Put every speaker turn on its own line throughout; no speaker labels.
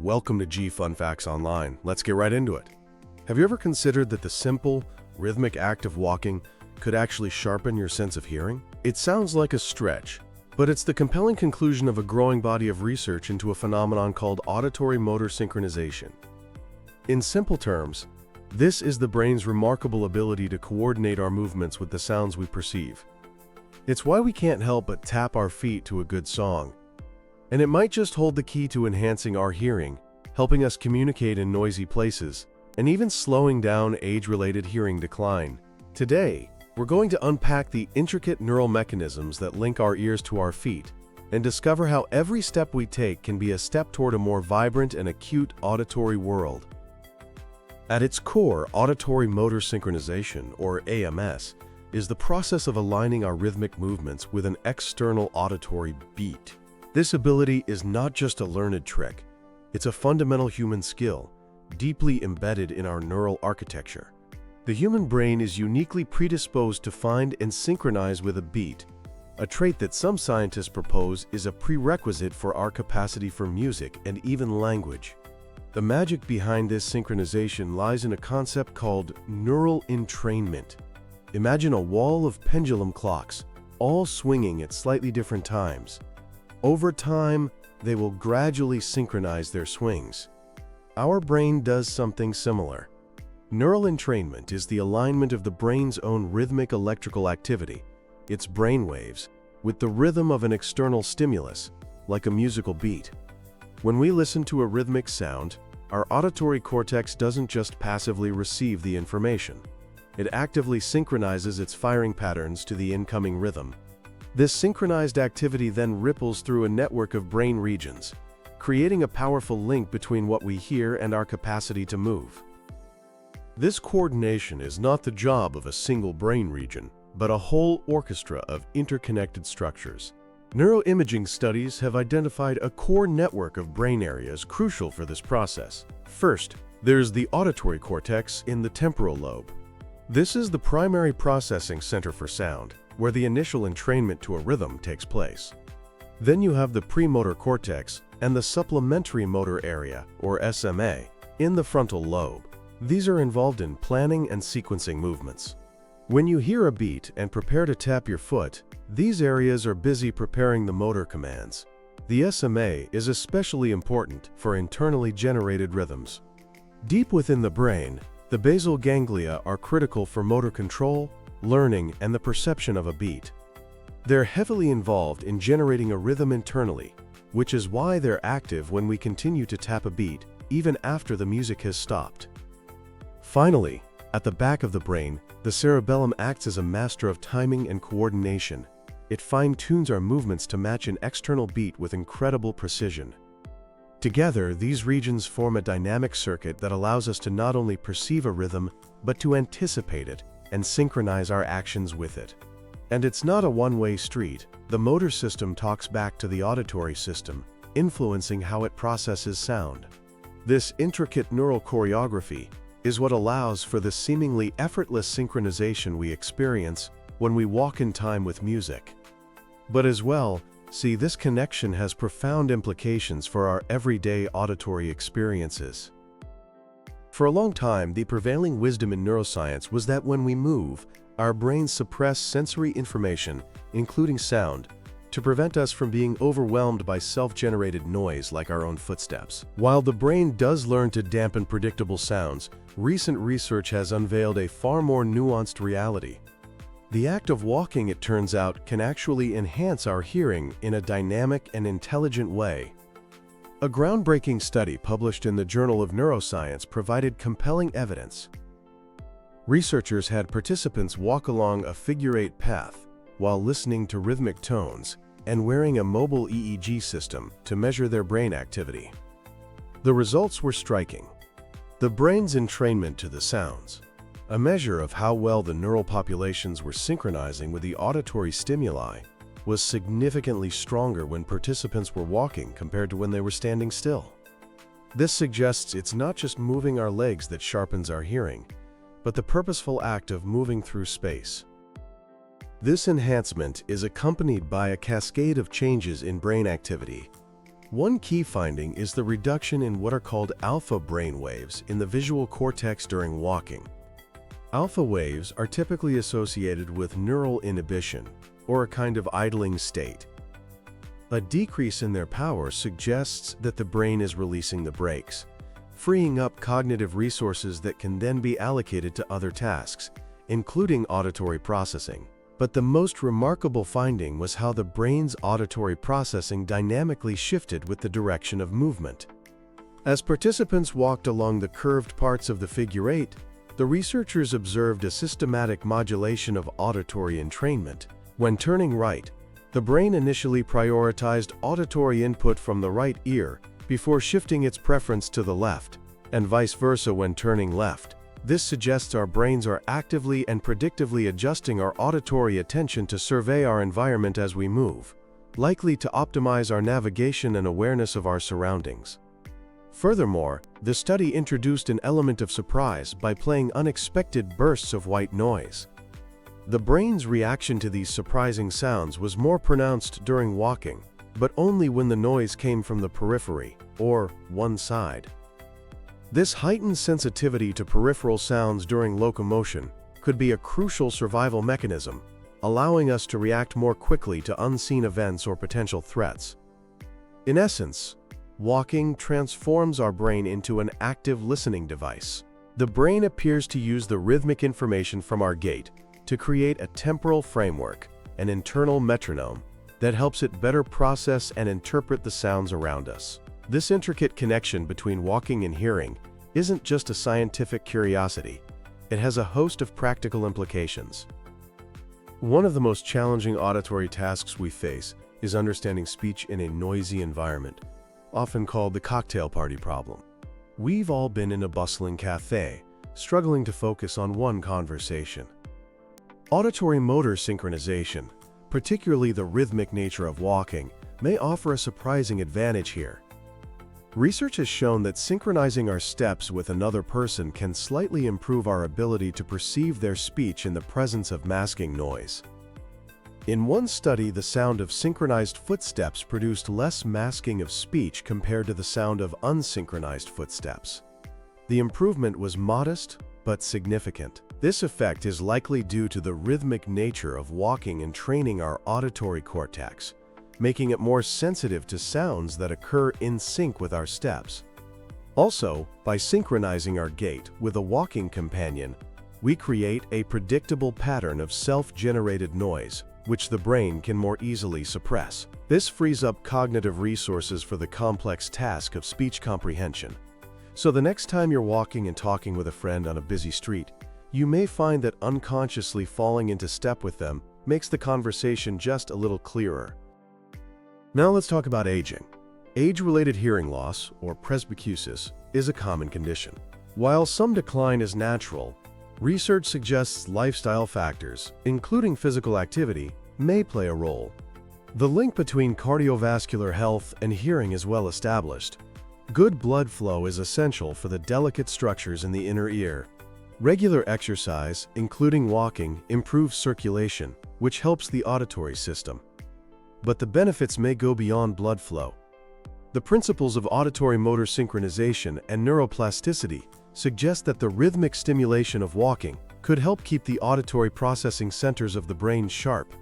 Welcome to G Fun Facts Online. Let's get right into it. Have you ever considered that the simple, rhythmic act of walking could actually sharpen your sense of hearing? It sounds like a stretch, but it's the compelling conclusion of a growing body of research into a phenomenon called auditory-motor synchronization. In simple terms, this is the brain's remarkable ability to coordinate our movements with the sounds we perceive. It's why we can't help but tap our feet to a good song. And it might just hold the key to enhancing our hearing, helping us communicate in noisy places, and even slowing down age-related hearing decline. Today, we're going to unpack the intricate neural mechanisms that link our ears to our feet, and discover how every step we take can be a step toward a more vibrant and acute auditory world. At its core, auditory-motor synchronization, or AMS, is the process of aligning our rhythmic movements with an external auditory beat. This ability is not just a learned trick, it's a fundamental human skill, deeply embedded in our neural architecture. The human brain is uniquely predisposed to find and synchronize with a beat, a trait that some scientists propose is a prerequisite for our capacity for music and even language. The magic behind this synchronization lies in a concept called neural entrainment. Imagine a wall of pendulum clocks, all swinging at slightly different times. Over time, they will gradually synchronize their swings. Our brain does something similar. Neural entrainment is the alignment of the brain's own rhythmic electrical activity, its brain waves, with the rhythm of an external stimulus, like a musical beat. When we listen to a rhythmic sound, our auditory cortex doesn't just passively receive the information. It actively synchronizes its firing patterns to the incoming rhythm. This synchronized activity then ripples through a network of brain regions, creating a powerful link between what we hear and our capacity to move. This coordination is not the job of a single brain region, but a whole orchestra of interconnected structures. Neuroimaging studies have identified a core network of brain areas crucial for this process. First, there's the auditory cortex in the temporal lobe. This is the primary processing center for sound, where the initial entrainment to a rhythm takes place. Then you have the premotor cortex and the supplementary motor area, or SMA, in the frontal lobe. These are involved in planning and sequencing movements. When you hear a beat and prepare to tap your foot, these areas are busy preparing the motor commands. The SMA is especially important for internally generated rhythms. Deep within the brain, the basal ganglia are critical for motor control, learning, and the perception of a beat. They're heavily involved in generating a rhythm internally, which is why they're active when we continue to tap a beat, even after the music has stopped. Finally, at the back of the brain, the cerebellum acts as a master of timing and coordination. It fine-tunes our movements to match an external beat with incredible precision. Together, these regions form a dynamic circuit that allows us to not only perceive a rhythm, but to anticipate it and synchronize our actions with it. And it's not a one-way street. The motor system talks back to the auditory system, influencing how it processes sound. This intricate neural choreography is what allows for the seemingly effortless synchronization we experience when we walk in time with music. But as well, this connection has profound implications for our everyday auditory experiences. For a long time, the prevailing wisdom in neuroscience was that when we move, our brains suppress sensory information, including sound, to prevent us from being overwhelmed by self-generated noise like our own footsteps. While the brain does learn to dampen predictable sounds, recent research has unveiled a far more nuanced reality. The act of walking, it turns out, can actually enhance our hearing in a dynamic and intelligent way. A groundbreaking study published in the Journal of Neuroscience provided compelling evidence. Researchers had participants walk along a figure-8 path while listening to rhythmic tones and wearing a mobile EEG system to measure their brain activity. The results were striking. The brain's entrainment to the sounds, a measure of how well the neural populations were synchronizing with the auditory stimuli, was significantly stronger when participants were walking compared to when they were standing still. This suggests it's not just moving our legs that sharpens our hearing, but the purposeful act of moving through space. This enhancement is accompanied by a cascade of changes in brain activity, One key finding is the reduction in what are called alpha brain waves in the visual cortex during walking. Alpha waves are typically associated with neural inhibition, or a kind of idling state. A decrease in their power suggests that the brain is releasing the brakes, freeing up cognitive resources that can then be allocated to other tasks, including auditory processing. But the most remarkable finding was how the brain's auditory processing dynamically shifted with the direction of movement. As participants walked along the curved parts of the figure 8, the researchers observed a systematic modulation of auditory entrainment. When turning right, the brain initially prioritized auditory input from the right ear before shifting its preference to the left, and vice versa when turning left. This suggests our brains are actively and predictively adjusting our auditory attention to survey our environment as we move, likely to optimize our navigation and awareness of our surroundings. Furthermore, the study introduced an element of surprise by playing unexpected bursts of white noise. The brain's reaction to these surprising sounds was more pronounced during walking, but only when the noise came from the periphery, or one side. This heightened sensitivity to peripheral sounds during locomotion could be a crucial survival mechanism, allowing us to react more quickly to unseen events or potential threats. In essence, walking transforms our brain into an active listening device. The brain appears to use the rhythmic information from our gait to create a temporal framework, an internal metronome, that helps it better process and interpret the sounds around us. This intricate connection between walking and hearing isn't just a scientific curiosity, it has a host of practical implications. One of the most challenging auditory tasks we face is understanding speech in a noisy environment, often called the cocktail party problem. We've all been in a bustling cafe, struggling to focus on one conversation. Auditory-motor synchronization, particularly the rhythmic nature of walking, may offer a surprising advantage here. Research has shown that synchronizing our steps with another person can slightly improve our ability to perceive their speech in the presence of masking noise. In one study, the sound of synchronized footsteps produced less masking of speech compared to the sound of unsynchronized footsteps. The improvement was modest but significant. This effect is likely due to the rhythmic nature of walking and training our auditory cortex, making it more sensitive to sounds that occur in sync with our steps. Also, by synchronizing our gait with a walking companion, we create a predictable pattern of self-generated noise, which the brain can more easily suppress. This frees up cognitive resources for the complex task of speech comprehension. So the next time you're walking and talking with a friend on a busy street, you may find that unconsciously falling into step with them makes the conversation just a little clearer. Now let's talk about aging. Age-related hearing loss, or presbycusis, is a common condition. While some decline is natural, research suggests lifestyle factors, including physical activity, may play a role. The link between cardiovascular health and hearing is well established. Good blood flow is essential for the delicate structures in the inner ear. Regular exercise, including walking, improves circulation, which helps the auditory system. But the benefits may go beyond blood flow. The principles of auditory-motor synchronization and neuroplasticity suggest that the rhythmic stimulation of walking could help keep the auditory processing centers of the brain sharp.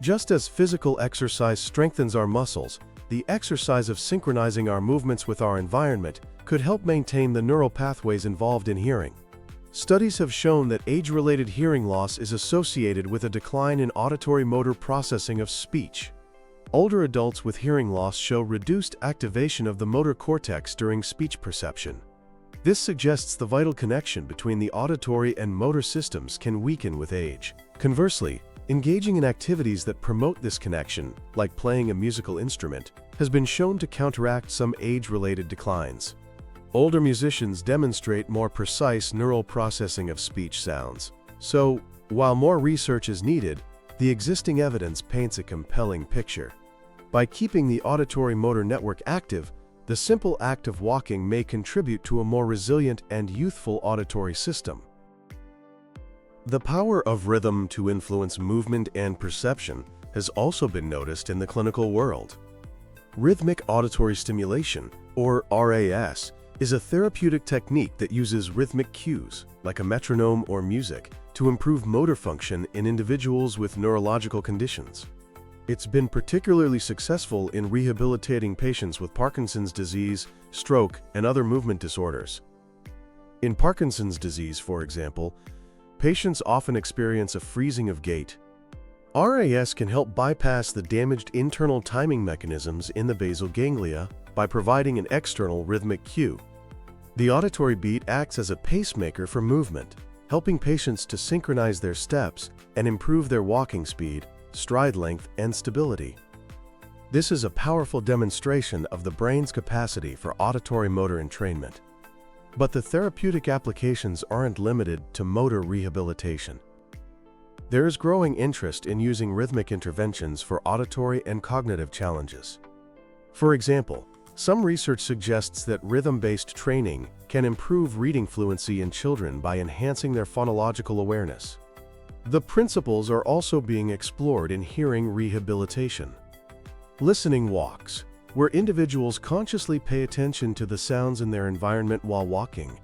Just as physical exercise strengthens our muscles, the exercise of synchronizing our movements with our environment could help maintain the neural pathways involved in hearing. Studies have shown that age-related hearing loss is associated with a decline in auditory-motor processing of speech. Older adults with hearing loss show reduced activation of the motor cortex during speech perception. This suggests the vital connection between the auditory and motor systems can weaken with age. Conversely, engaging in activities that promote this connection, like playing a musical instrument, has been shown to counteract some age-related declines. Older musicians demonstrate more precise neural processing of speech sounds. So, while more research is needed, the existing evidence paints a compelling picture. By keeping the auditory-motor network active, the simple act of walking may contribute to a more resilient and youthful auditory system. The power of rhythm to influence movement and perception has also been noticed in the clinical world. Rhythmic auditory stimulation, or RAS, is a therapeutic technique that uses rhythmic cues, like a metronome or music, to improve motor function in individuals with neurological conditions. It's been particularly successful in rehabilitating patients with Parkinson's disease, stroke, and other movement disorders. In Parkinson's disease, for example, patients often experience a freezing of gait. RAS can help bypass the damaged internal timing mechanisms in the basal ganglia by providing an external rhythmic cue. The auditory beat acts as a pacemaker for movement, helping patients to synchronize their steps and improve their walking speed, stride length, and stability. This is a powerful demonstration of the brain's capacity for auditory motor entrainment. But the therapeutic applications aren't limited to motor rehabilitation. There is growing interest in using rhythmic interventions for auditory and cognitive challenges. For example, some research suggests that rhythm-based training can improve reading fluency in children by enhancing their phonological awareness. The principles are also being explored in hearing rehabilitation. Listening walks, where individuals consciously pay attention to the sounds in their environment while walking,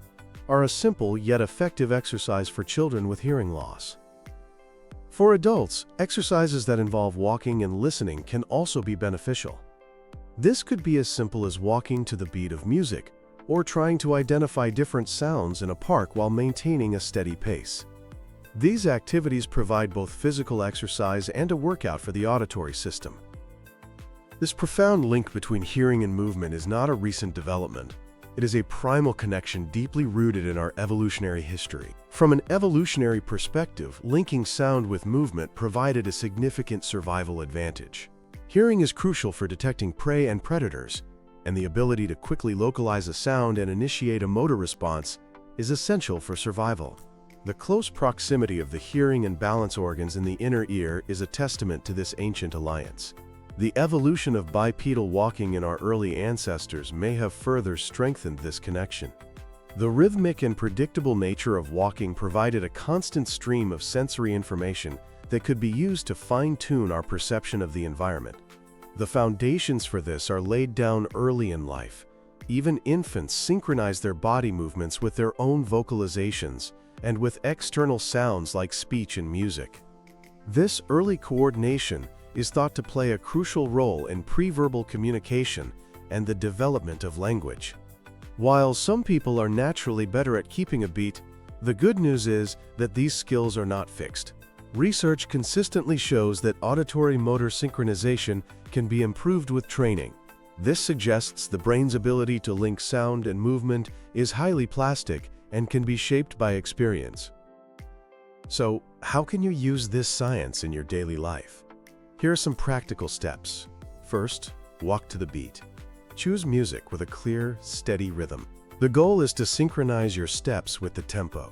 are a simple yet effective exercise for children with hearing loss. For adults, exercises that involve walking and listening can also be beneficial. This could be as simple as walking to the beat of music, or trying to identify different sounds in a park while maintaining a steady pace. These activities provide both physical exercise and a workout for the auditory system. This profound link between hearing and movement is not a recent development. It is a primal connection deeply rooted in our evolutionary history. From an evolutionary perspective, linking sound with movement provided a significant survival advantage. Hearing is crucial for detecting prey and predators, and the ability to quickly localize a sound and initiate a motor response is essential for survival. The close proximity of the hearing and balance organs in the inner ear is a testament to this ancient alliance. The evolution of bipedal walking in our early ancestors may have further strengthened this connection. The rhythmic and predictable nature of walking provided a constant stream of sensory information that could be used to fine-tune our perception of the environment. The foundations for this are laid down early in life. Even infants synchronize their body movements with their own vocalizations and with external sounds like speech and music. This early coordination is thought to play a crucial role in pre-verbal communication and the development of language. While some people are naturally better at keeping a beat, the good news is that these skills are not fixed. Research consistently shows that auditory-motor synchronization can be improved with training. This suggests the brain's ability to link sound and movement is highly plastic and can be shaped by experience. So, how can you use this science in your daily life? Here are some practical steps. First, walk to the beat. Choose music with a clear, steady rhythm. The goal is to synchronize your steps with the tempo.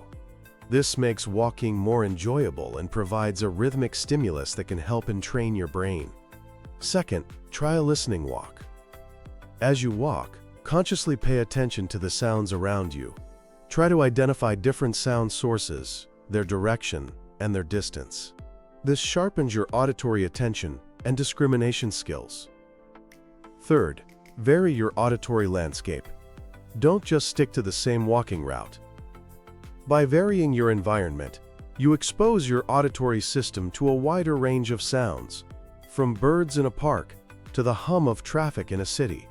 This makes walking more enjoyable and provides a rhythmic stimulus that can help entrain your brain. Second, try a listening walk. As you walk, consciously pay attention to the sounds around you. Try to identify different sound sources, their direction, and their distance. This sharpens your auditory attention and discrimination skills. Third, vary your auditory landscape. Don't just stick to the same walking route. By varying your environment, you expose your auditory system to a wider range of sounds, from birds in a park to the hum of traffic in a city.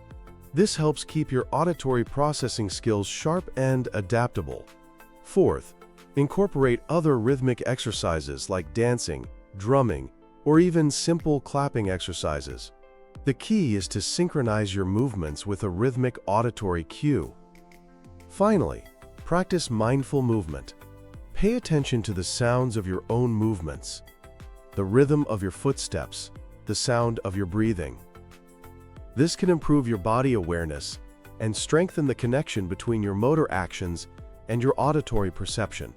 This helps keep your auditory processing skills sharp and adaptable. Fourth, incorporate other rhythmic exercises like dancing, drumming, or even simple clapping exercises. The key is to synchronize your movements with a rhythmic auditory cue. Finally, practice mindful movement. Pay attention to the sounds of your own movements, the rhythm of your footsteps, the sound of your breathing. This can improve your body awareness and strengthen the connection between your motor actions and your auditory perception.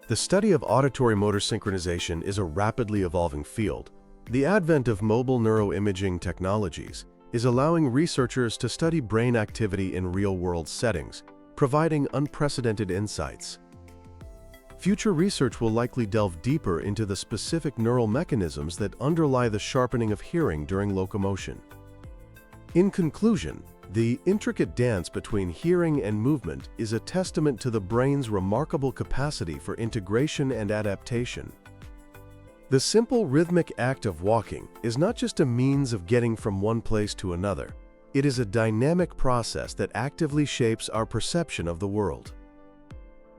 The study of auditory-motor synchronization is a rapidly evolving field. The advent of mobile neuroimaging technologies is allowing researchers to study brain activity in real-world settings, providing unprecedented insights. Future research will likely delve deeper into the specific neural mechanisms that underlie the sharpening of hearing during locomotion. In conclusion, the intricate dance between hearing and movement is a testament to the brain's remarkable capacity for integration and adaptation. The simple rhythmic act of walking is not just a means of getting from one place to another. It is a dynamic process that actively shapes our perception of the world.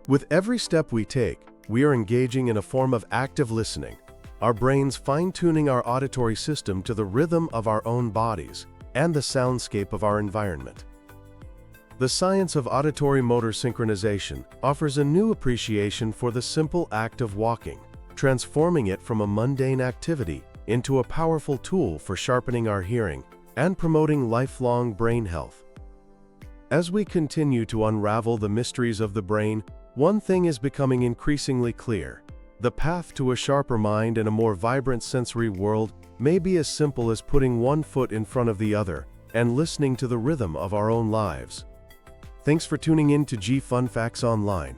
With every step we take, we are engaging in a form of active listening, our brains fine-tuning our auditory system to the rhythm of our own bodies and the soundscape of our environment. The science of auditory-motor synchronization offers a new appreciation for the simple act of walking, transforming it from a mundane activity into a powerful tool for sharpening our hearing and promoting lifelong brain health. As we continue to unravel the mysteries of the brain, one thing is becoming increasingly clear. The path to a sharper mind and a more vibrant sensory world may be as simple as putting one foot in front of the other and listening to the rhythm of our own lives. Thanks for tuning in to G Fun Facts Online.